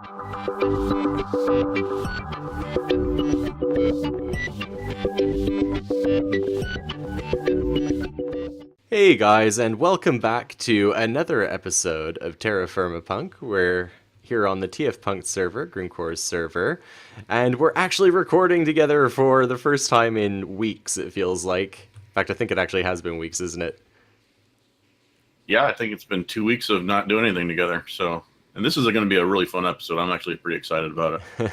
Hey guys, and welcome back to another episode of TerraFirmaPunk. We're here on the TFPunk'd server, Grimcore's server, and we're actually recording together for the first time in weeks, it feels like. In fact, I think it actually has been weeks, isn't it? Yeah, I think it's been 2 weeks of not doing anything together, and this is going to be a really fun episode. I'm actually pretty excited about it.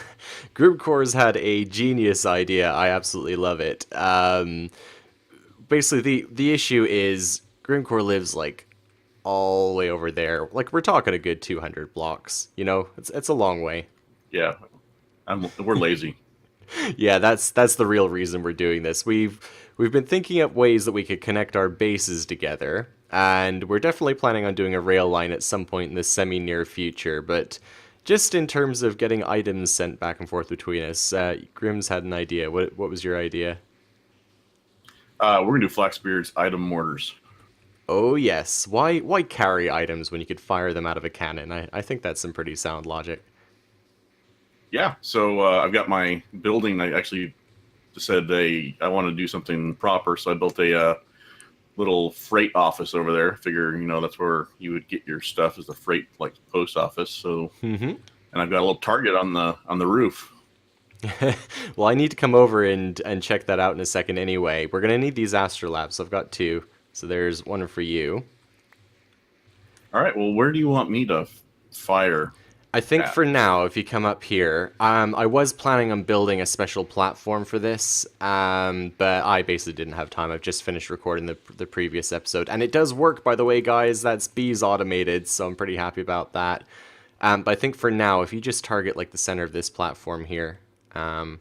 Grimcore's had a genius idea. I absolutely love it. Basically, the issue is Grimcore lives like all the way over there. Like, we're talking a good 200 blocks. You know, it's a long way. Yeah, we're lazy. Yeah, that's the real reason we're doing this. We've been thinking of ways that we could connect our bases together, and we're definitely planning on doing a rail line at some point in the semi-near future. But just in terms of getting items sent back and forth between us, Grim's had an idea. What was your idea? We're going to do Flaxbeard's item mortars. Oh yes, why carry items when you could fire them out of a cannon? I think that's some pretty sound logic. Yeah, so I've got my building. I actually said I want to do something proper, so I built a little freight office over there. Figure, that's where you would get your stuff, is the freight, like post office. So, and I've got a little target on the roof. Well, I need to come over and check that out in a second anyway. We're going to need these astrolabs. I've got two. So there's one for you. All right, well, where do you want me to fire? I think for now, if you come up here, I was planning on building a special platform for this, but I basically didn't have time. I've just finished recording the previous episode. And it does work, by the way, guys. That's bees automated, so I'm pretty happy about that. But I think for now, if you just target like the center of this platform here, and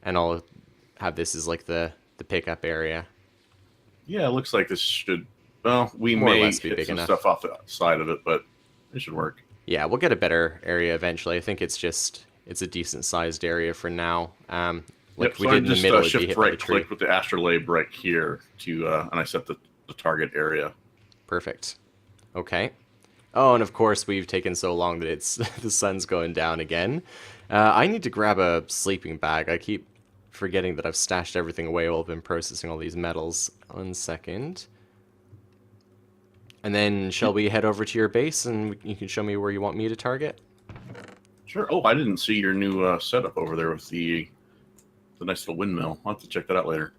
I'll have this as like the pickup area. Yeah, it looks like this should... Well, we More or may less be get big some enough. stuff off the side of it, but it should work. Yeah, we'll get a better area eventually. I think it's a decent sized area for now. Like Yep, we so did in the middle, shift it'd be hit by the right tree. click with the astrolabe right here and I set the target area. Perfect. Okay. Oh, and of course we've taken so long that it's the sun's going down again. I need to grab a sleeping bag. I keep forgetting that I've stashed everything away while I've been processing all these metals. 1 second. And then shall we head over to your base and you can show me where you want me to target? Sure. Oh, I didn't see your new setup over there with the nice little windmill. I'll have to check that out later.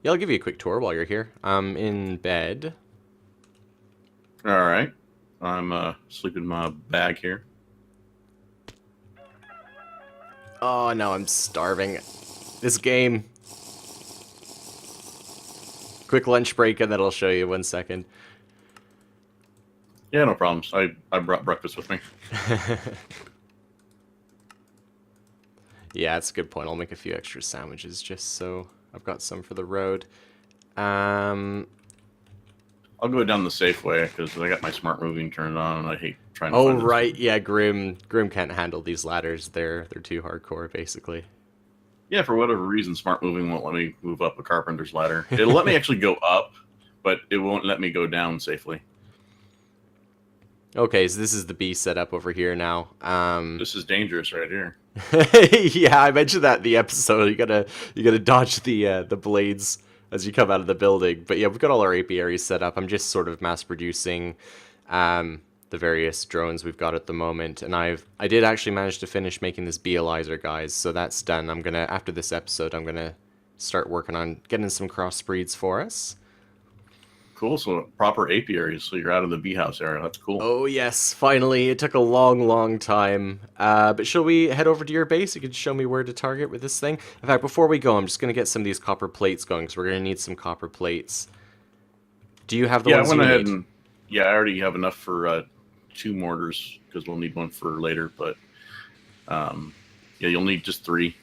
Yeah, I'll give you a quick tour while you're here. I'm in bed. All right. I'm sleeping in my bag here. Oh, no, I'm starving. This game. Quick lunch break and then I'll show you. 1 second. Yeah, no problems. I brought breakfast with me. Yeah, that's a good point. I'll make a few extra sandwiches just so I've got some for the road. I'll go down the safe way because I got my smart moving turned on and I hate trying to Oh, find right. Yeah, Grim can't handle these ladders. They're too hardcore, basically. Yeah, for whatever reason, smart moving won't let me move up a carpenter's ladder. It'll let me actually go up, but it won't let me go down safely. Okay, so this is the bee setup over here now. This is dangerous right here. Yeah, I mentioned that in the episode. You gotta dodge the blades as you come out of the building. But yeah, we've got all our apiaries set up. I'm just sort of mass producing the various drones we've got at the moment, and I did actually manage to finish making this beealizer, guys. So that's done. After this episode, I'm gonna start working on getting some crossbreeds for us. Cool. So proper apiaries. So you're out of the bee house area. That's cool. Oh yes, finally. It took a long time. But shall we head over to your base? You can show me where to target with this thing. In fact, before we go, I'm just gonna get some of these copper plates going because we're gonna need some copper plates. Do you have the ones I went you ahead need? and I already have enough for 2 mortars because we'll need one for later. But yeah, you'll need just 3.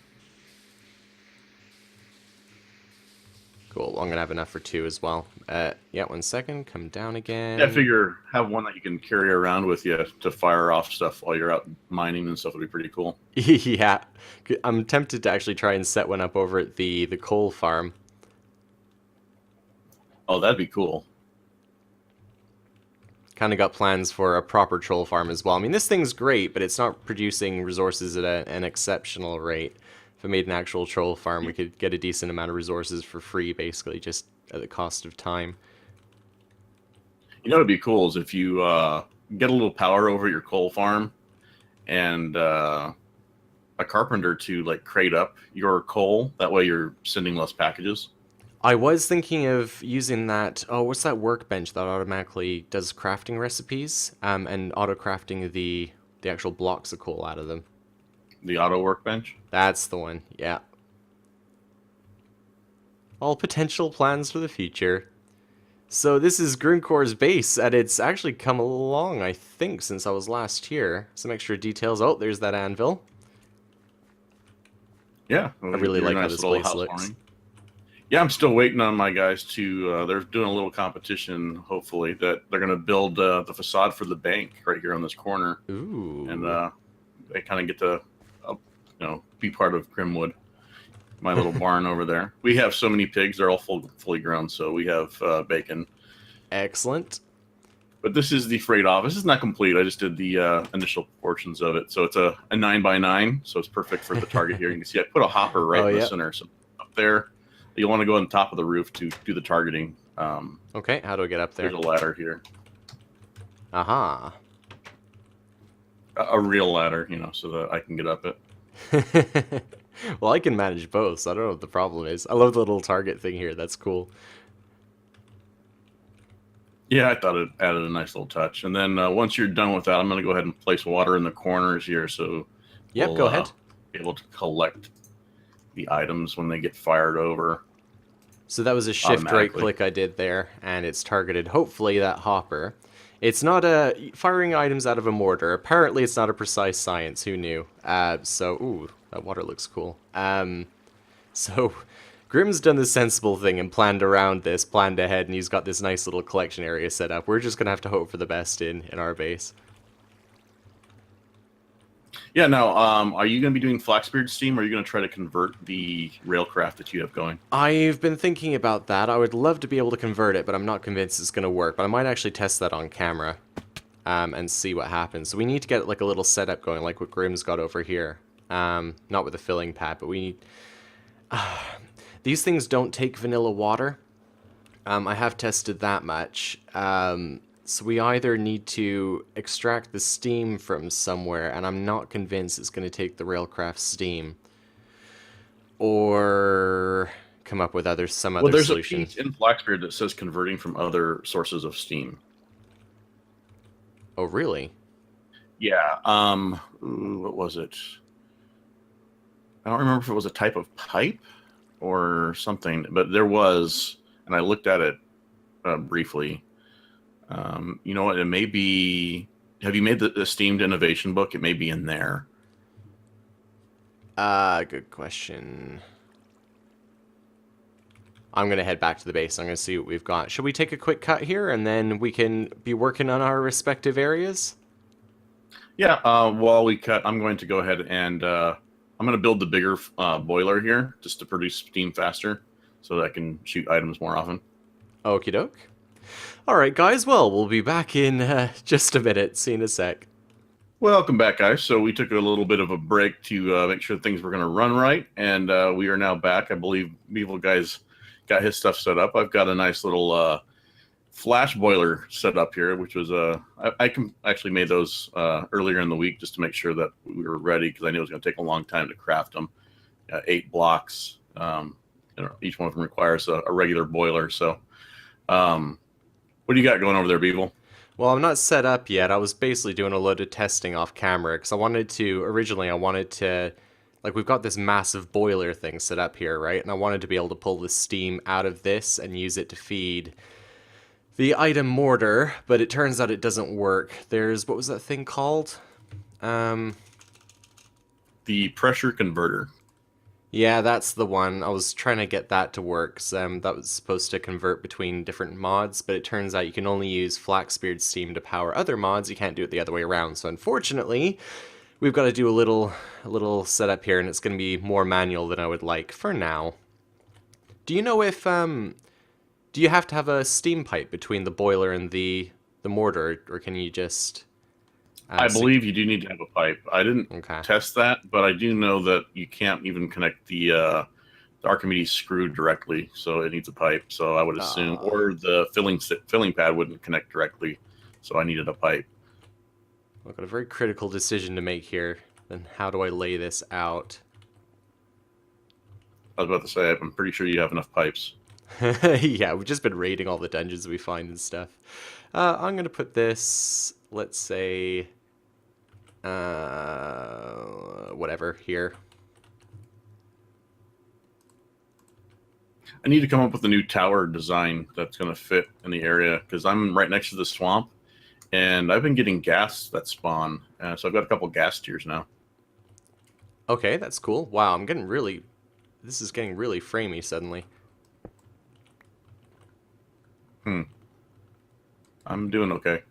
Cool. I'm gonna have enough for 2 as well. Yeah, 1 second. Come down again. Yeah, I figure have one that you can carry around with you to fire off stuff while you're out mining and stuff would be pretty cool. Yeah, I'm tempted to actually try and set one up over at the coal farm. Oh, that'd be cool. kind of got plans for a proper troll farm as well. I mean, this thing's great, but it's not producing resources at an exceptional rate. If I made an actual troll farm, we could get a decent amount of resources for free, basically, just at the cost of time. You know what'd be cool is if you get a little power over your coal farm and a carpenter to like crate up your coal. That way you're sending less packages. I was thinking of using that, oh, what's that workbench that automatically does crafting recipes, and auto-crafting the actual blocks of coal out of them. The auto workbench? That's the one, yeah. All potential plans for the future. So this is Grimcore's base, and it's actually come along, I think, since I was last here. Some extra details. Oh, there's that anvil. Yeah. I really like how this place looks. Farming. Yeah, I'm still waiting on my guys to, they're doing a little competition, hopefully, that they're going to build the facade for the bank right here on this corner. Ooh. And they kind of get to, be part of Grimwood, my little barn over there. We have so many pigs, they're all fully grown, so we have bacon. Excellent. But this is the freight office. It's not complete. I just did the initial portions of it. So it's a 9x9, so it's perfect for the target here. You can see I put a hopper right in the center. So up there, you'll want to go on top of the roof to do the targeting. Okay, how do I get up there? There's a ladder here. Aha. A real ladder, so that I can get up it. Well, I can manage both, so I don't know what the problem is. I love the little target thing here. That's cool. Yeah, I thought it added a nice little touch. And then once you're done with that, I'm going to go ahead and place water in the corners here. So yep, go ahead. Be able to collect the items when they get fired over. So that was a shift right click I did there, and it's targeted, hopefully, that hopper. It's not firing items out of a mortar. Apparently, it's not a precise science. Who knew? Ooh, that water looks cool. So Grim's done the sensible thing and planned around this, planned ahead, and he's got this nice little collection area set up. We're just going to have to hope for the best in our base. Yeah, now, are you going to be doing Flaxbeard steam, or are you going to try to convert the railcraft that you have going? I've been thinking about that. I would love to be able to convert it, but I'm not convinced it's going to work. But I might actually test that on camera and see what happens. So we need to get like a little setup going, like what Grim's got over here. Not with a filling pad, but we need... These things don't take vanilla water. I have tested that much. So we either need to extract the steam from somewhere, and I'm not convinced it's going to take the railcraft steam, or come up with some other solution. There's a piece in Flaxbeard that says converting from other sources of steam. Oh, really? Yeah. What was it? I don't remember if it was a type of pipe or something, but there was, and I looked at it briefly. You know what? It may be. Have you made the Steamed Innovation book? It may be in there. Good question. I'm going to head back to the base. I'm going to see what we've got. Should we take a quick cut here, and then we can be working on our respective areas? Yeah, while we cut, I'm going to go ahead and I'm going to build the bigger boiler here just to produce steam faster so that I can shoot items more often. Okie doke. Alright guys, well, we'll be back in just a minute. See you in a sec. Welcome back, guys. So we took a little bit of a break to make sure things were going to run right, and we are now back. I believe Beavelguy's got his stuff set up. I've got a nice little flash boiler set up here, which was I actually made those earlier in the week just to make sure that we were ready, because I knew it was going to take a long time to craft them. 8 blocks. Each one of them requires a regular boiler. So what do you got going over there, Beavel? Well, I'm not set up yet. I was basically doing a load of testing off camera, because originally I wanted to, like, we've got this massive boiler thing set up here, right? And I wanted to be able to pull the steam out of this and use it to feed the item mortar, but it turns out it doesn't work. There's, what was that thing called? The pressure converter. Yeah, that's the one. I was trying to get that to work. That was supposed to convert between different mods, but it turns out you can only use Flaxbeard steam to power other mods. You can't do it the other way around. So unfortunately, we've got to do a little setup here, and it's going to be more manual than I would like for now. Do you know if do you have to have a steam pipe between the boiler and the the mortar, or can you just... I believe you do need to have a pipe. I didn't test that, but I do know that you can't even connect the Archimedes screw directly, so it needs a pipe. So I would assume, or the filling pad wouldn't connect directly, so I needed a pipe. I've got a very critical decision to make here. Then how do I lay this out? I was about to say, I'm pretty sure you have enough pipes. Yeah, we've just been raiding all the dungeons we find and stuff. I'm going to put this, let's say, whatever, here. I need to come up with a new tower design that's going to fit in the area, because I'm right next to the swamp, and I've been getting gas that spawn, so I've got a couple gas tiers now. Okay, that's cool. Wow, I'm getting really... This is getting really framey suddenly. I'm doing okay.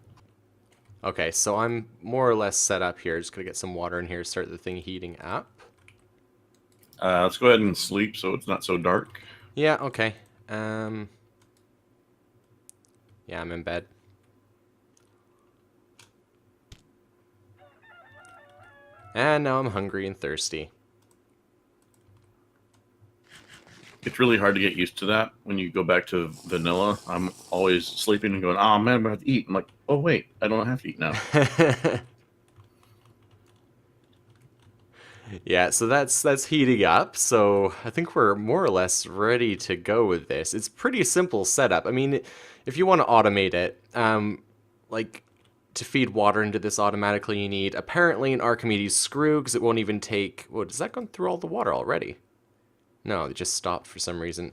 Okay, so I'm more or less set up here. Just gonna get some water in here, start the thing heating up. Let's go ahead and sleep so it's not so dark. Yeah, okay. Yeah, I'm in bed. And now I'm hungry and thirsty. It's really hard to get used to that when you go back to vanilla. I'm always sleeping and going, oh man, I'm going to have to eat. I'm like, oh wait, I don't have to eat now. Yeah, so that's heating up. So I think we're more or less ready to go with this. It's pretty simple setup. I mean, if you want to automate it, like to feed water into this automatically, you need apparently an Archimedes screw, because it won't even take... Whoa, does that go through all the water already? No, it just stopped for some reason.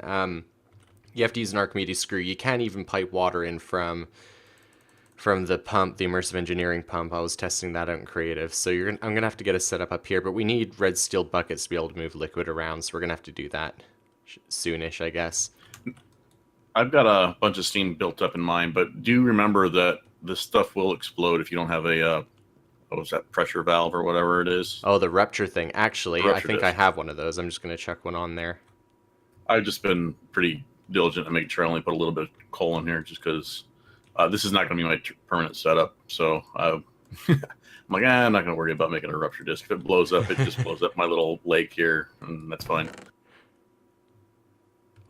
You have to use an Archimedes screw. You can't even pipe water in from the pump, the immersive engineering pump. I was testing that out in creative. So I'm gonna have to get a setup up here, but we need red steel buckets to be able to move liquid around. So we're gonna have to do that soonish, I guess. I've got a bunch of steam built up in mine, but do remember that this stuff will explode if you don't have a what was that, pressure valve or whatever it is? Oh, the rupture thing. Actually, I think disc. I have one of those. I'm just going to chuck one on there. I've just been pretty diligent to make sure I only put a little bit of coal in here, just because this is not going to be my permanent setup. So I'm like, I'm not going to worry about making a rupture disc. If it blows up, it just blows up my little lake here, and that's fine.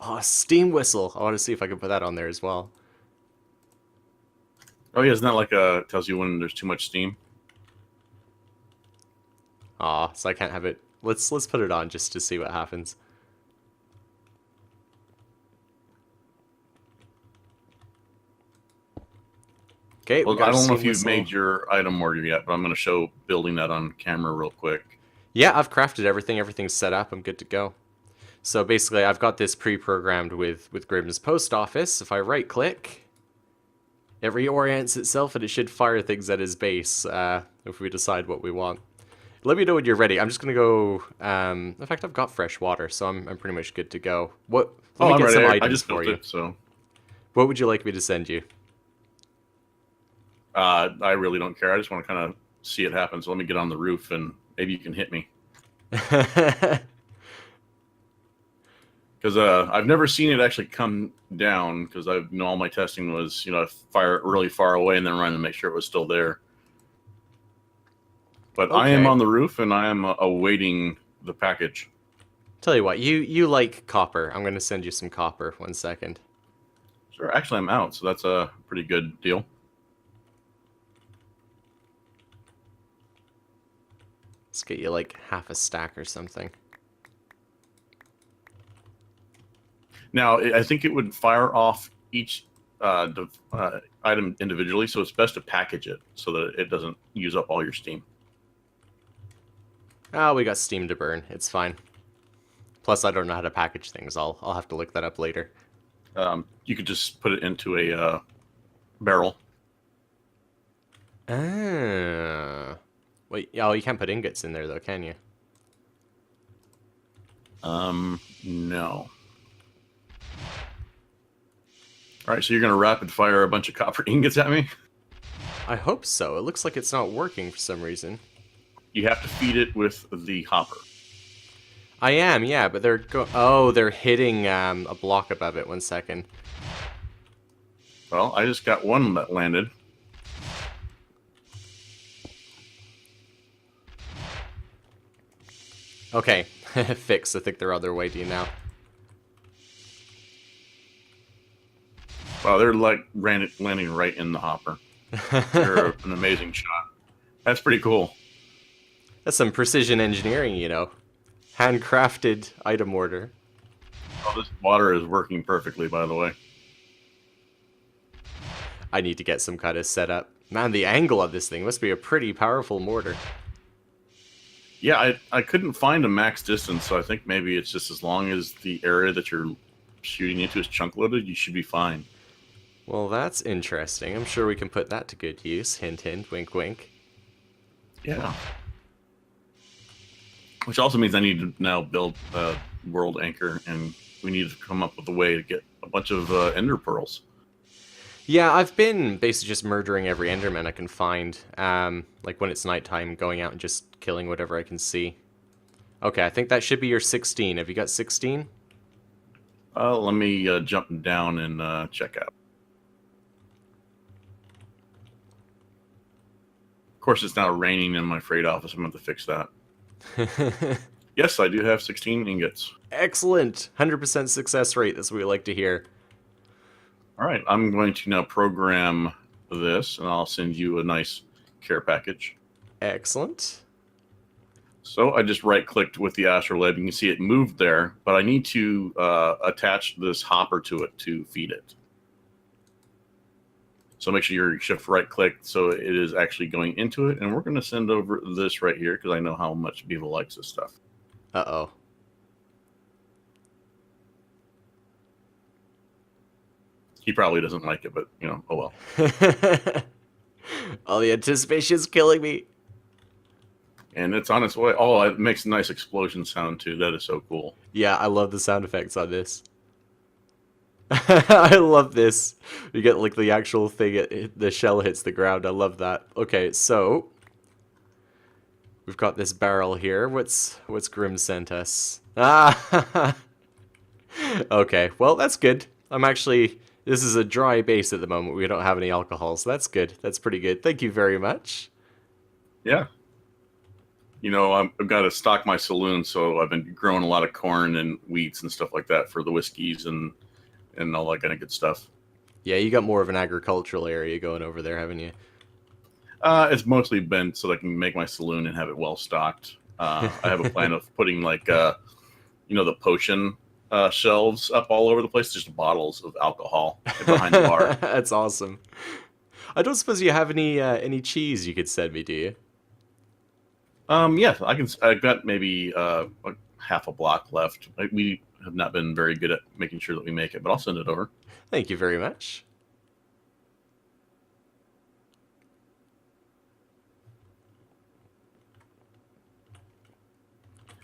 Oh, a steam whistle. I want to see if I can put that on there as well. Oh yeah, isn't that like tells you when there's too much steam? Aw, so I can't have it. Let's put it on just to see what happens. Okay, well, I don't know if you've made your item order yet, but I'm going to show building that on camera real quick. Yeah, I've crafted everything. Everything's set up. I'm good to go. So basically, I've got this pre-programmed with Grimm's post office. If I right-click, it reorients itself, and it should fire things at his base if we decide what we want. Let me know when you're ready. I'm just going to go... in fact, I've got fresh water, so I'm pretty much good to go. Let me get some items I just for built you. it, so... What would you like me to send you? I really don't care. I just want to kind of see it happen. So let me get on the roof, and maybe you can hit me. Because I've never seen it actually come down, because I know all my testing was, fire it really far away and then run to make sure it was still there. But okay. I am on the roof, and I am awaiting the package. Tell you what, you like copper. I'm going to send you some copper. 1 second. Sure. Actually, I'm out, so that's a pretty good deal. Let's get you like half a stack or something. Now, I think it would fire off each item individually, so it's best to package it so that it doesn't use up all your steam. Oh, we got steam to burn. It's fine. Plus, I don't know how to package things. I'll have to look that up later. You could just put it into a barrel. Wait, oh, you can't put ingots in there, though, can you? No. All right, so you're going to rapid fire a bunch of copper ingots at me? I hope so. It looks like it's not working for some reason. You have to feed it with the hopper. I am, yeah, but they're hitting a block above it. 1 second. Well, I just got one that landed. Okay, fixed. I think they're on their way to you now. Wow, they're like landing right in the hopper. They're an amazing shot. That's pretty cool. That's some precision engineering, you know. Handcrafted item order. Oh, this water is working perfectly, by the way. I need to get some kind of setup. Man, the angle of this thing must be a pretty powerful mortar. Yeah, I couldn't find a max distance, so I think maybe it's just as long as the area that you're shooting into is chunk loaded, you should be fine. Well, that's interesting. I'm sure we can put that to good use. Hint, hint, wink, wink. Yeah. Which also means I need to now build a world anchor, and we need to come up with a way to get a bunch of ender pearls. Yeah, I've been basically just murdering every enderman I can find. Like when it's nighttime, going out and just killing whatever I can see. Okay, I think that should be your 16. Have you got 16? Let me jump down and check out. Of course, it's now raining in my freight office. I'm going to have to fix that. Yes, I do have 16 ingots. Excellent! 100% success rate. That's what we like to hear. All right, I'm going to now program this, and I'll send you a nice care package. Excellent. So I just right-clicked with the astrolabe. You can see it moved there, but I need to attach this hopper to it to feed it. So make sure you're shift right-click so it is actually going into it, and we're going to send over this right here because I know how much Beavel likes this stuff. Uh-oh. He probably doesn't like it, but, you know, oh well. Oh, the anticipation's killing me. And it's on its way. Oh, it makes a nice explosion sound, too. That is so cool. Yeah, I love the sound effects on this. I love this. You get, like, the actual thing, the shell hits the ground. I love that. Okay, so... we've got this barrel here. What's Grim sent us? Ah! Okay, well, that's good. I'm actually... this is a dry base at the moment. We don't have any alcohol, so that's good. That's pretty good. Thank you very much. Yeah. You know, I've got to stock my saloon, so I've been growing a lot of corn and wheats and stuff like that for the whiskeys and all that kind of good stuff. Yeah, you got more of an agricultural area going over there, haven't you? It's mostly been so that I can make my saloon and have it well stocked. I have a plan of putting, like, you know, the potion shelves up all over the place, just bottles of alcohol behind the bar. That's awesome. I don't suppose you have any cheese you could send me, do you? Yeah, I can. I've got maybe like half a block left. We have not been very good at making sure that we make it, but I'll send it over. Thank you very much.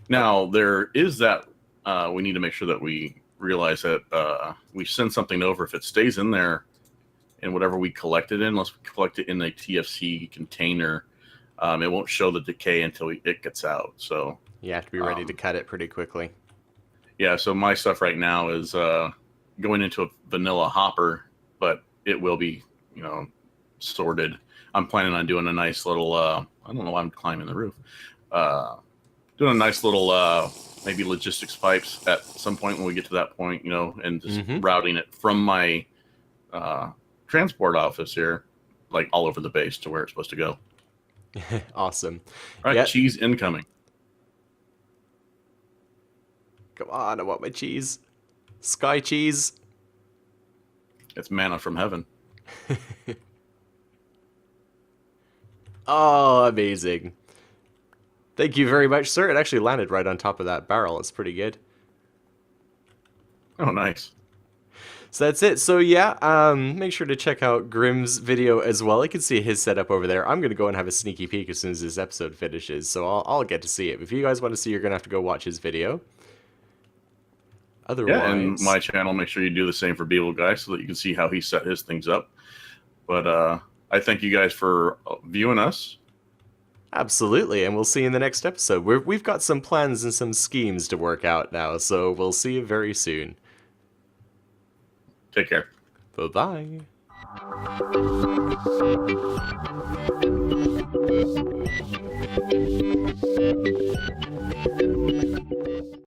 Now, there is that we need to make sure that we realize that we send something over. If it stays in there and whatever we collect it in, unless we collect it in a TFC container, it won't show the decay until it gets out. So You have to be ready to cut it pretty quickly. Yeah, so my stuff right now is going into a vanilla hopper, but it will be, you know, sorted. I'm planning on doing a nice little, I don't know why I'm climbing the roof, doing a nice little maybe logistics pipes at some point when we get to that point, you know, and just routing it from my transport office here, like all over the base to where it's supposed to go. Awesome. All right, cheese incoming. Come on, I want my cheese. Sky cheese. It's manna from heaven. Oh, amazing. Thank you very much, sir. It actually landed right on top of that barrel. It's pretty good. Oh, nice. So that's it. So yeah, make sure to check out Grim's video as well. You can see his setup over there. I'm going to go and have a sneaky peek as soon as this episode finishes, so I'll get to see it. If you guys want to see, you're going to have to go watch his video. Otherwise... yeah, and my channel, make sure you do the same for Beavelguy so that you can see how he set his things up. But I thank you guys for viewing us. Absolutely, and we'll see you in the next episode. We've got some plans and some schemes to work out now, so we'll see you very soon. Take care. Bye-bye. bye.